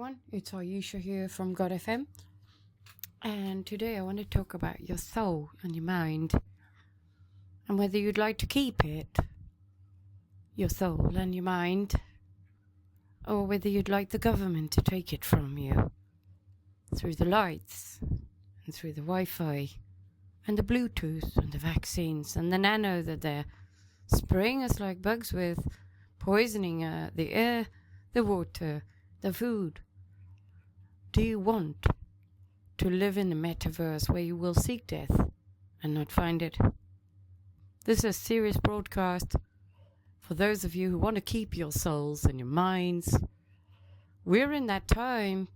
everyone, it's Ayesha here from God FM, and today I want to talk about your soul and your mind, and whether you'd like to keep it, your soul and your mind, or whether you'd like the government to take it from you through the lights and through the Wi-Fi and the Bluetooth and the vaccines and the nano that they're spraying us like bugs with, poisoning the air, the water, the food. Do you want to live in a metaverse where you will seek death and not find it? This is a serious broadcast for those of you who want to keep your souls and your minds. We're in that time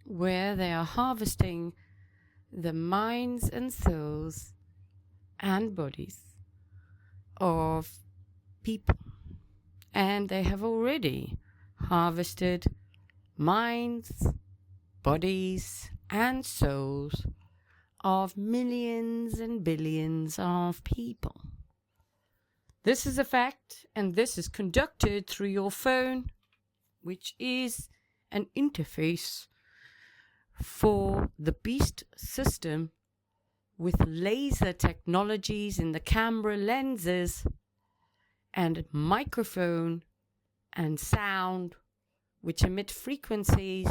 where they are harvesting the minds and souls and bodies of people. And they have already harvested minds, bodies, and souls of millions and billions of people. This is a fact, and this is conducted through your phone, which is an interface for the beast system with laser technologies in the camera lenses and microphone and sound, which emit frequencies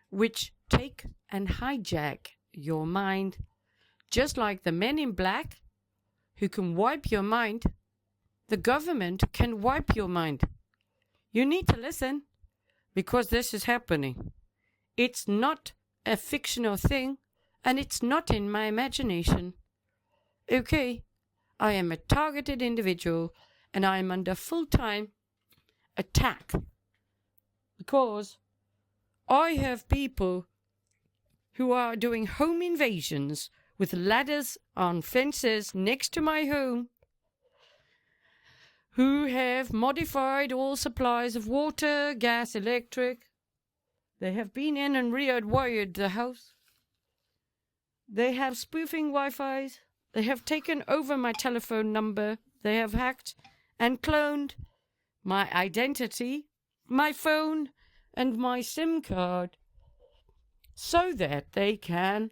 which take and hijack your mind, just like the men in black who can wipe your mind. The government can wipe your mind. You need to listen, because this is happening. It's not a fictional thing, and it's not in my imagination. Okay, I am a targeted individual, and I am under full-time attack because I have people who are doing home invasions with ladders on fences next to my home, who have modified all supplies of water, gas, electric. They have been in and rewired the house. They have spoofing Wi-Fi's. They have taken over my telephone number. They have hacked and cloned my identity, my phone, and my SIM card, so that they can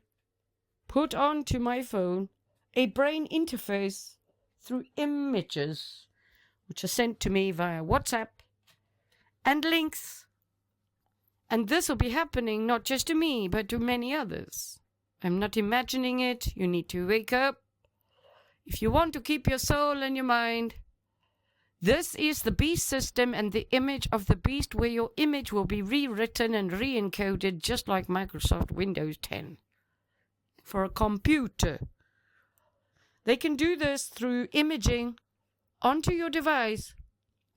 put onto my phone a brain interface through images, which are sent to me via WhatsApp and links. And this will be happening not just to me, but to many others. I'm not imagining it. You need to wake up. If you want to keep your soul and your mind, this is the beast system and the image of the beast, where your image will be rewritten and re-encoded just like Microsoft Windows 10 for a computer. They can do this through imaging onto your device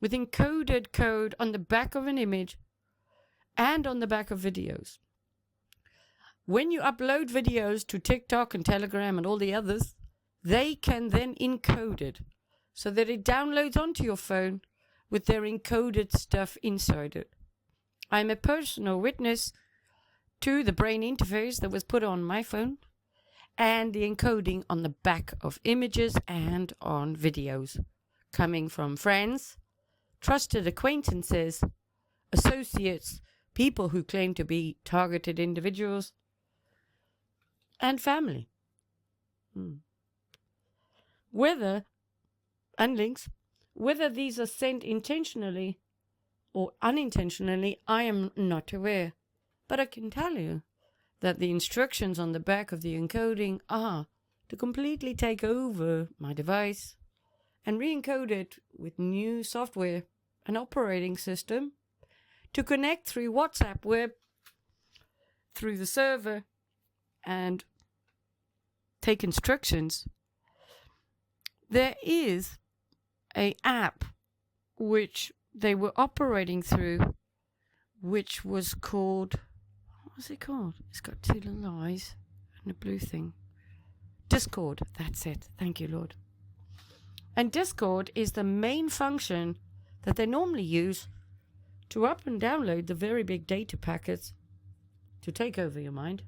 with encoded code on the back of an image and on the back of videos. When you upload videos to TikTok and Telegram and all the others, they can then encode it so that it downloads onto your phone with their encoded stuff inside it. I'm a personal witness to the brain interface that was put on my phone and the encoding on the back of images and on videos coming from friends, trusted acquaintances, associates, people who claim to be targeted individuals, and family. And links, whether these are sent intentionally or unintentionally, I am not aware. But I can tell you that the instructions on the back of the encoding are to completely take over my device and re-encode it with new software and operating system to connect through WhatsApp web, through the server, and take instructions. There is an app which they were operating through, which was called, what was it called? It's got two little eyes and a blue thing. Discord, that's it. Thank you, Lord. And Discord is the main function that they normally use to up and download the very big data packets to take over your mind.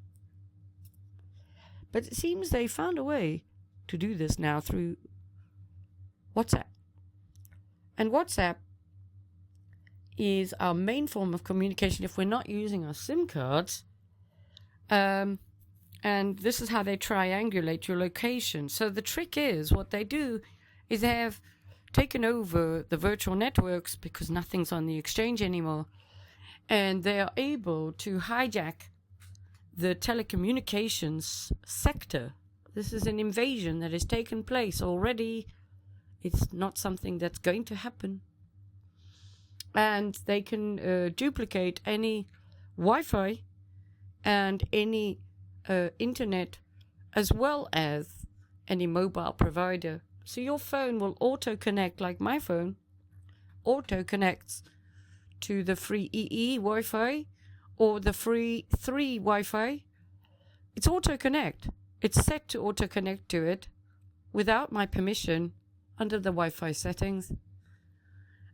But it seems they found a way to do this now through WhatsApp. And WhatsApp is our main form of communication if we're not using our SIM cards. And this is how they triangulate your location. So the trick is, what they do is they have taken over the virtual networks because nothing's on the exchange anymore. And they are able to hijack the telecommunications sector. This is an invasion that has taken place already. It's not something that's going to happen. And they can duplicate any Wi-Fi and any internet, as well as any mobile provider. So your phone will auto-connect, like my phone auto-connects to the free EE Wi-Fi or the free 3 Wi-Fi. It's auto-connect. It's set to auto-connect to it without my permission under the Wi-Fi settings.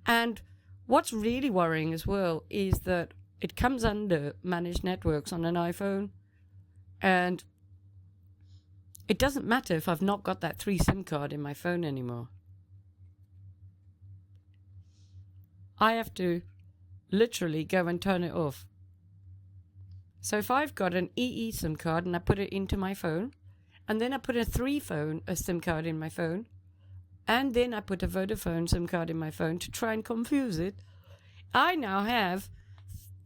And what's really worrying as well is that it comes under managed networks on an iPhone, and it doesn't matter if I've not got that 3 SIM card in my phone anymore. I have to literally go and turn it off. So if I've got an EE SIM card and I put it into my phone, and then I put a SIM card in my phone, and then I put a Vodafone SIM card in my phone to try and confuse it, I now have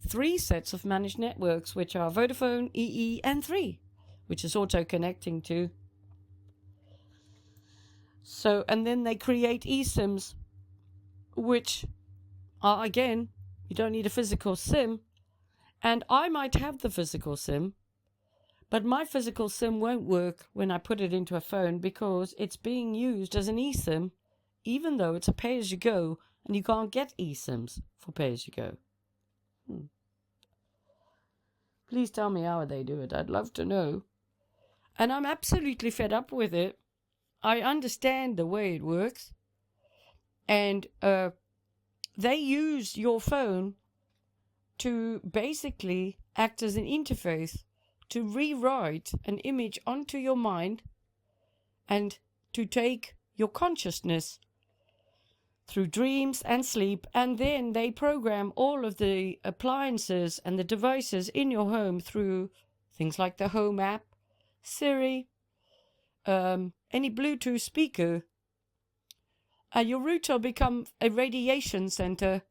3 sets of managed networks, which are Vodafone, EE, and 3, which is auto-connecting to. So, and then they create eSIMs, which are, again, you don't need a physical SIM. And I might have the physical SIM, but my physical SIM won't work when I put it into a phone because it's being used as an eSIM, even though it's a pay-as-you-go, and you can't get eSIMs for pay-as-you-go. Please tell me how they do it. I'd love to know. And I'm absolutely fed up with it. I understand the way it works. And they use your phone to basically act as an interface to rewrite an image onto your mind and to take your consciousness through dreams and sleep, and then they program all of the appliances and the devices in your home through things like the Home app, Siri, any Bluetooth speaker. Your router will become a radiation center.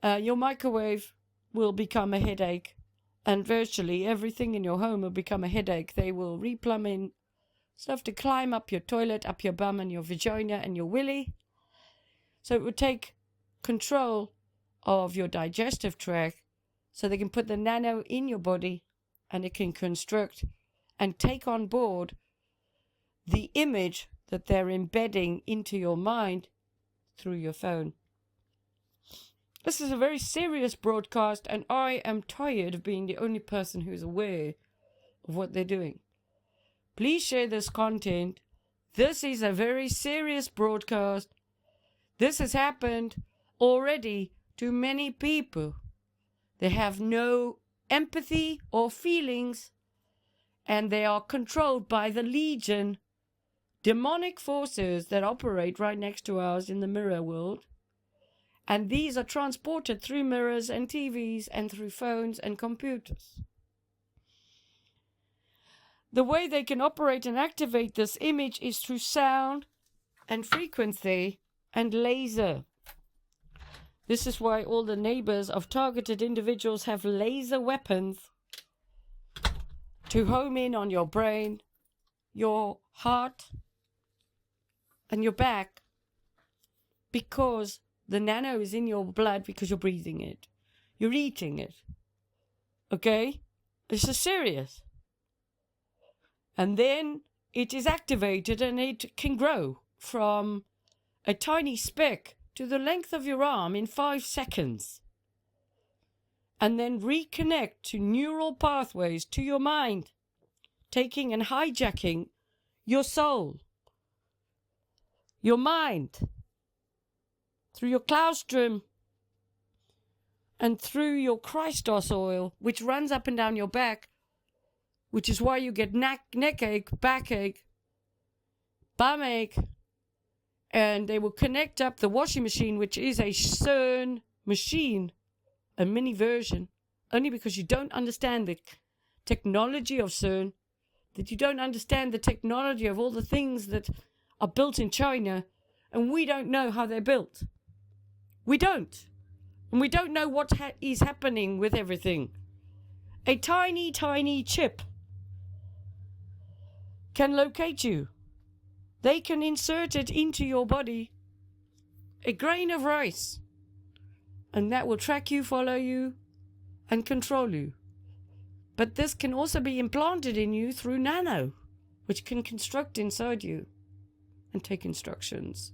Your microwave will become a headache, and virtually everything in your home will become a headache. They will replumb in stuff to climb up your toilet, up your bum and your vagina and your willy. So it would take control of your digestive tract so they can put the nano in your body, and it can construct and take on board the image that they're embedding into your mind through your phone. This is a very serious broadcast, and I am tired of being the only person who's aware of what they're doing. Please share this content. This is a very serious broadcast. This has happened already to many people. They have no empathy or feelings, and they are controlled by the legion, demonic forces that operate right next to ours in the mirror world. And these are transported through mirrors and TVs and through phones and computers. The way they can operate and activate this image is through sound and frequency and laser. This is why all the neighbors of targeted individuals have laser weapons to home in on your brain, your heart, and your back, because the nano is in your blood because you're breathing it. You're eating it. Okay? This is serious. And then it is activated and it can grow from a tiny speck to the length of your arm in 5 seconds. And then reconnect to neural pathways to your mind, taking and hijacking your soul, your mind, through your claustrum and through your Christos oil, which runs up and down your back, which is why you get neck ache, backache, bum ache, and they will connect up the washing machine, which is a CERN machine, a mini version, only because you don't understand the technology of CERN, that you don't understand the technology of all the things that are built in China, and we don't know how they're built. We don't. And we don't know what is happening with everything. A tiny, tiny chip can locate you. They can insert it into your body, a grain of rice, and that will track you, follow you, and control you. But this can also be implanted in you through nano, which can construct inside you and take instructions.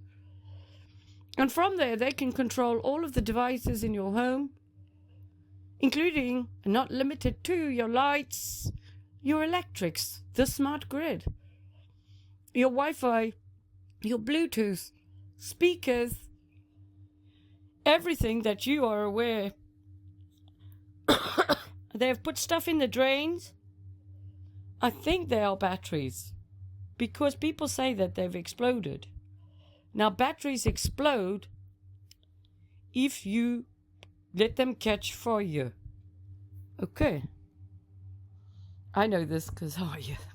And from there, they can control all of the devices in your home, including, and not limited to, your lights, your electrics, the smart grid, your Wi-Fi, your Bluetooth, speakers, everything that you are aware. They have put stuff in the drains. I think they are batteries, because people say that they've exploded. Now, batteries explode if you let them catch fire. Okay. I know this because,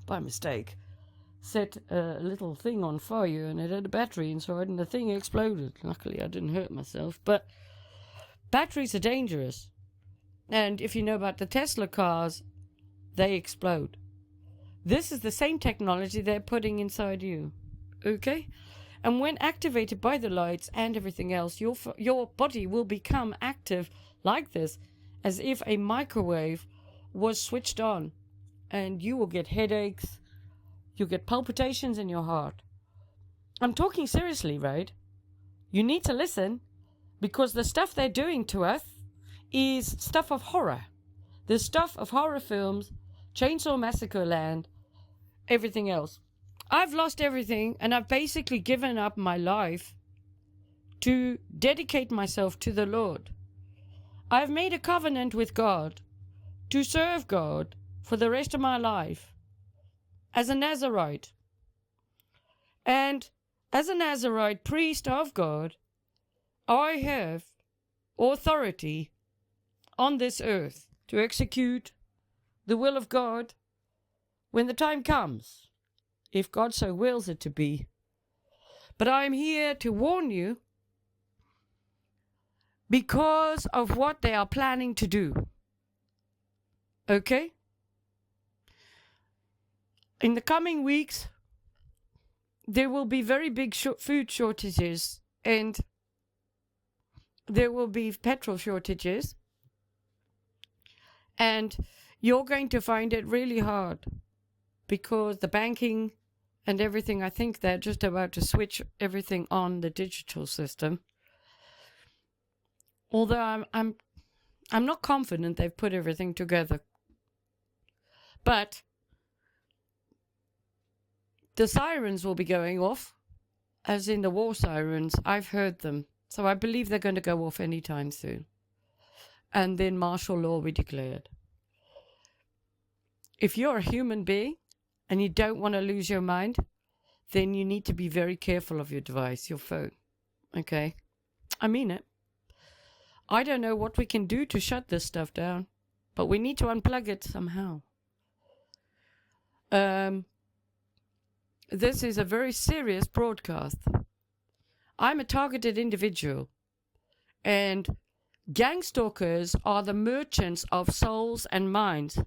by mistake, set a little thing on fire and it had a battery inside and the thing exploded. Luckily, I didn't hurt myself. But batteries are dangerous. And if you know about the Tesla cars, they explode. This is the same technology they're putting inside you. Okay? And when activated by the lights and everything else, your body will become active like this, as if a microwave was switched on. And you will get headaches. You'll get palpitations in your heart. I'm talking seriously, right? You need to listen, because the stuff they're doing to us is stuff of horror. The stuff of horror films, Chainsaw Massacre Land, everything else. I've lost everything, and I've basically given up my life to dedicate myself to the Lord. I've made a covenant with God to serve God for the rest of my life as a Nazarite. And as a Nazarite priest of God, I have authority on this earth to execute the will of God when the time comes, if God so wills it to be. But I am here to warn you because of what they are planning to do. Okay? In the coming weeks, there will be very big food shortages, and there will be petrol shortages. And you're going to find it really hard, because the banking and everything, I think they're just about to switch everything on the digital system. Although I'm not confident they've put everything together. But the sirens will be going off, as in the war sirens. I've heard them. So I believe they're going to go off anytime soon. And then martial law will be declared. If you're a human being and you don't want to lose your mind, then you need to be very careful of your device, your phone. Okay? I mean it. I don't know what we can do to shut this stuff down, but we need to unplug it somehow. This is a very serious broadcast. I'm a targeted individual, and gang stalkers are the merchants of souls and minds,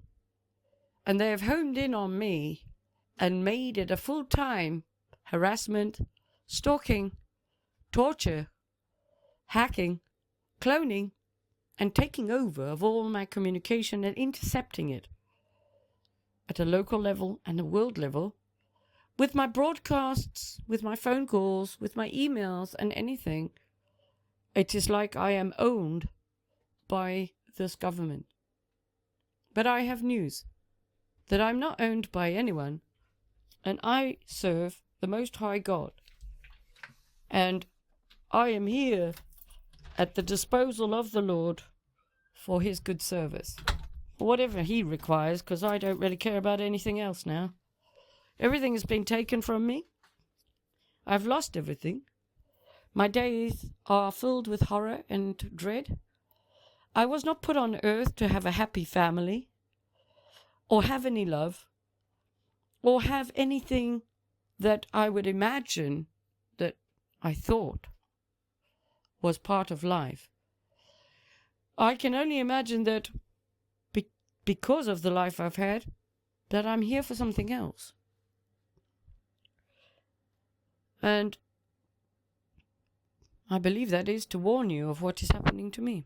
and they have honed in on me and made it a full-time harassment, stalking, torture, hacking, cloning, and taking over of all my communication and intercepting it at a local level and a world level, with my broadcasts, with my phone calls, with my emails and anything. It is like I am owned by this government. But I have news that I'm not owned by anyone, and I serve the Most High God. And I am here at the disposal of the Lord for his good service. Whatever he requires, because I don't really care about anything else now. Everything has been taken from me. I've lost everything. My days are filled with horror and dread. I was not put on earth to have a happy family, or have any love, or have anything that I would imagine that I thought was part of life. I can only imagine that because of the life I've had, that I'm here for something else. And I believe that is to warn you of what is happening to me.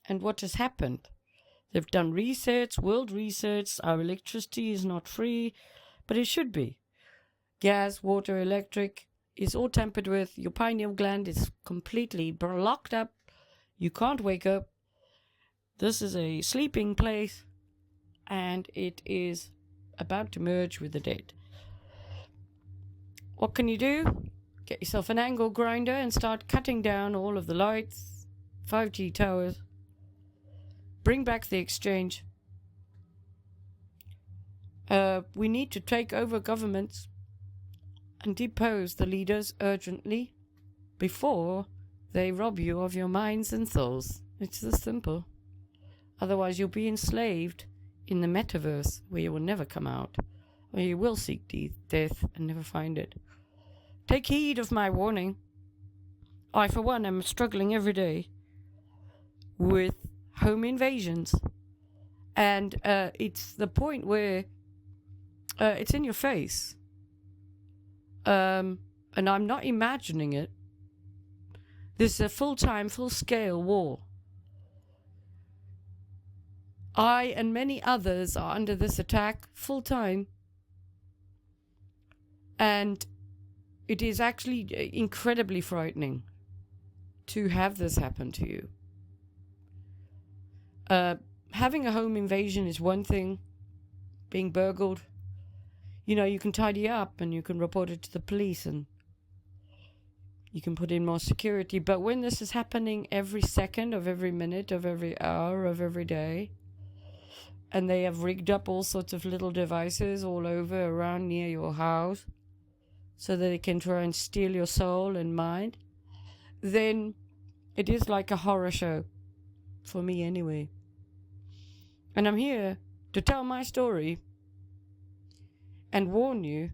And what has happened. They've done research, world research. Our electricity is not free, but it should be. Gas, water, electric is all tampered with. Your pineal gland is completely locked up. You can't wake up. This is a sleeping place, and it is about to merge with the dead. What can you do? Get yourself an angle grinder and start cutting down all of the lights, 5G towers. Bring back the exchange. We need to take over governments and depose the leaders urgently before they rob you of your minds and souls. It's this simple. Otherwise you'll be enslaved in the metaverse where you will never come out, where you will seek death and never find it. Take heed of my warning. I, for one, am struggling every day with home invasions. And it's the point where it's in your face. And I'm not imagining it. This is a full-time, full-scale war. I and many others are under this attack full-time. And it is actually incredibly frightening to have this happen to you. Having a home invasion is one thing. Being burgled, you can tidy up and you can report it to the police and you can put in more security. But when this is happening every second of every minute of every hour of every day, and they have rigged up all sorts of little devices all over around near your house so that they can try and steal your soul and mind, then it is like a horror show. For me anyway. And I'm here to tell my story and warn you,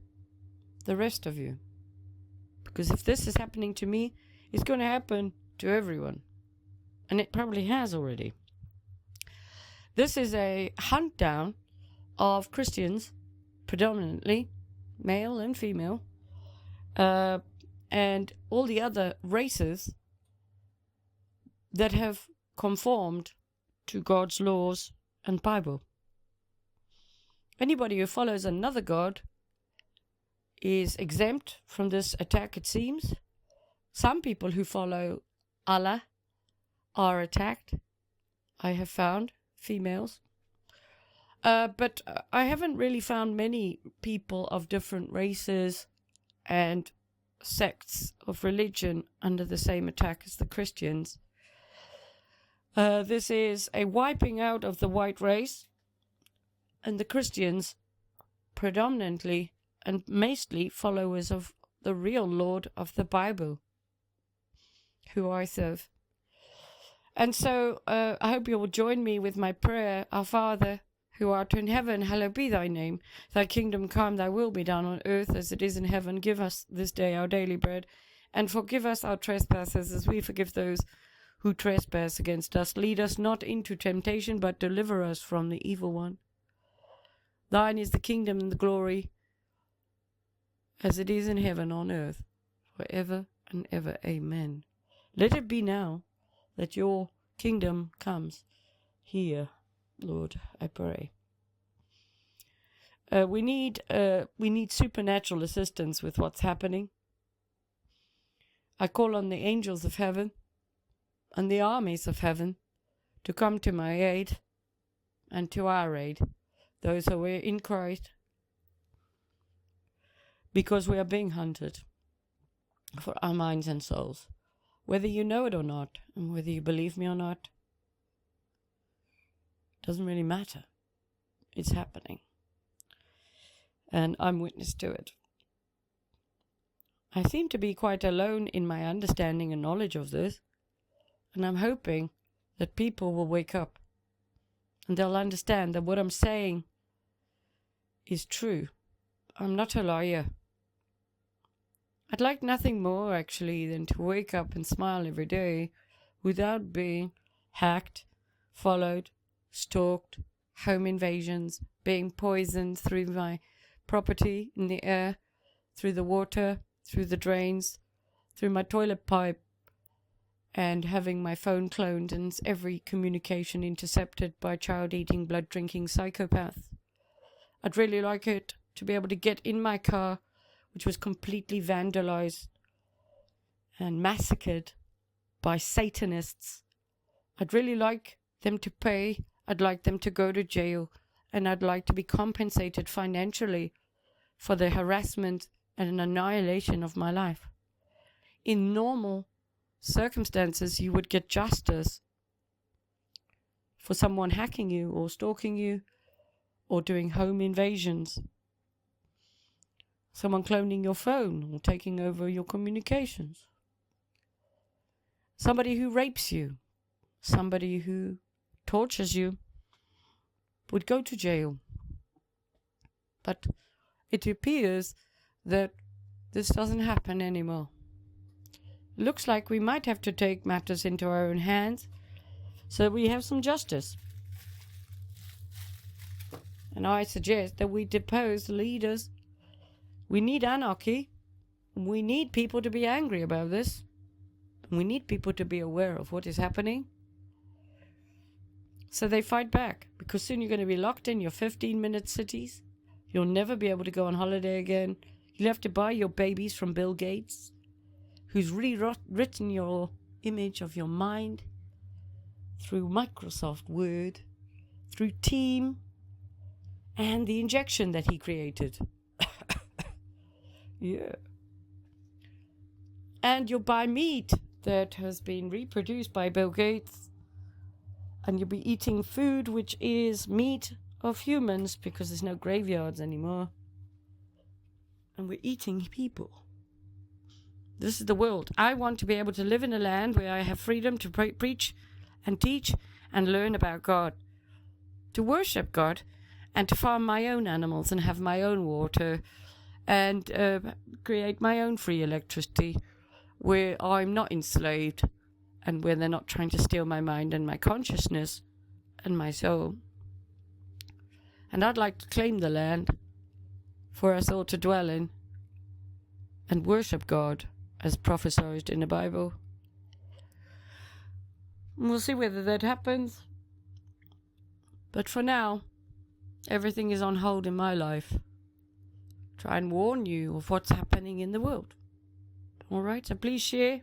the rest of you. Because if this is happening to me, it's going to happen to everyone. And it probably has already. This is a hunt down of Christians, predominantly male and female, and all the other races that have conformed to God's laws and Bible. Anybody who follows another God is exempt from this attack, it seems. Some people who follow Allah are attacked, I have found, females. But I haven't really found many people of different races and sects of religion under the same attack as the Christians. This is a wiping out of the white race, and the Christians predominantly and mostly followers of the real Lord of the Bible, who I serve. And so I hope you will join me with my prayer. Our Father, who art in heaven, hallowed be thy name. Thy kingdom come, thy will be done on earth as it is in heaven. Give us this day our daily bread, and forgive us our trespasses as we forgive those who trespass against us. Lead us not into temptation, but deliver us from the evil one. Thine is the kingdom and the glory, as it is in heaven on earth, forever and ever. Amen. Let it be now that your kingdom comes here, Lord, I pray. We need supernatural assistance with what's happening. I call on the angels of heaven and the armies of heaven to come to my aid and to our aid, those who are in Christ, because we are being hunted for our minds and souls, whether you know it or not, and whether you believe me or not, doesn't really matter. It's happening, and I'm witness to it. I seem to be quite alone in my understanding and knowledge of this, and I'm hoping that people will wake up and they'll understand that what I'm saying is true. I'm not a liar. I'd like nothing more, actually, than to wake up and smile every day without being hacked, followed, stalked, home invasions, being poisoned through my property, in the air, through the water, through the drains, through my toilet pipe, and having my phone cloned and every communication intercepted by child-eating, blood-drinking psychopaths. I'd really like it to be able to get in my car, which was completely vandalized and massacred by Satanists. I'd really like them to pay. I'd like them to go to jail, and I'd like to be compensated financially for the harassment and annihilation of my life. In normal circumstances, you would get justice for someone hacking you or stalking you or doing home invasions, someone cloning your phone or taking over your communications, somebody who rapes you, somebody who tortures you would go to jail. But it appears that this doesn't happen anymore. Looks like we might have to take matters into our own hands so we have some justice. And I suggest that we depose the leaders. We need anarchy. We need people to be angry about this. We need people to be aware of what is happening. So they fight back, because soon you're going to be locked in your 15-minute cities. You'll never be able to go on holiday again. You'll have to buy your babies from Bill Gates, who's rewritten your image of your mind through Microsoft Word, through Team, and the injection that he created. Yeah. And you'll buy meat that has been reproduced by Bill Gates, and you'll be eating food which is meat of humans, because there's no graveyards anymore. And we're eating people. This is the world. I want to be able to live in a land where I have freedom to preach and teach and learn about God, to worship God, and to farm my own animals and have my own water and create my own free electricity, where I'm not enslaved and where they're not trying to steal my mind and my consciousness and my soul. And I'd like to claim the land for us all to dwell in and worship God as prophesied in the Bible. And we'll see whether that happens. But for now, everything is on hold in my life. Try and warn you of what's happening in the world. All right, so please share.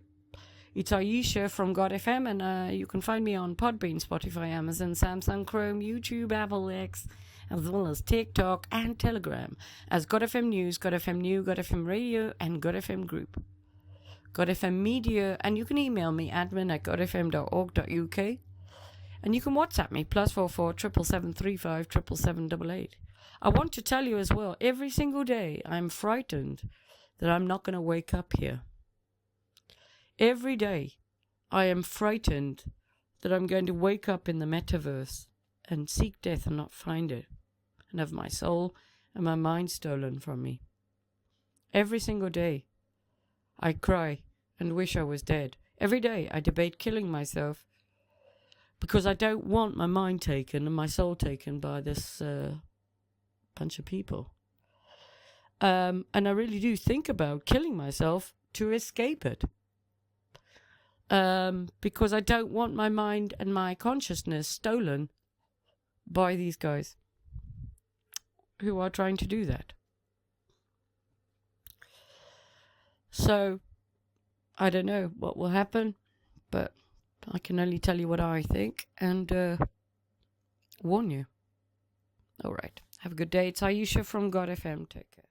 It's Ayesha from God FM, and you can find me on Podbean, Spotify, Amazon, Samsung, Chrome, YouTube, Apple X, as well as TikTok and Telegram as God FM News, God FM New, God FM Radio, and God FM Group. God FM Media, and you can email me, admin@godfm.org.uk, and you can WhatsApp me, +44 777 788. I want to tell you as well, every single day I'm frightened that I'm not going to wake up here. Every day I am frightened that I'm going to wake up in the metaverse and seek death and not find it, and have my soul and my mind stolen from me. Every single day I cry and wish I was dead. Every day I debate killing myself because I don't want my mind taken and my soul taken by this bunch of people. And I really do think about killing myself to escape it. Because I don't want my mind and my consciousness stolen by these guys who are trying to do that. So, I don't know what will happen, but I can only tell you what I think and warn you. All right. Have a good day. It's Ayesha from God FM. Take care.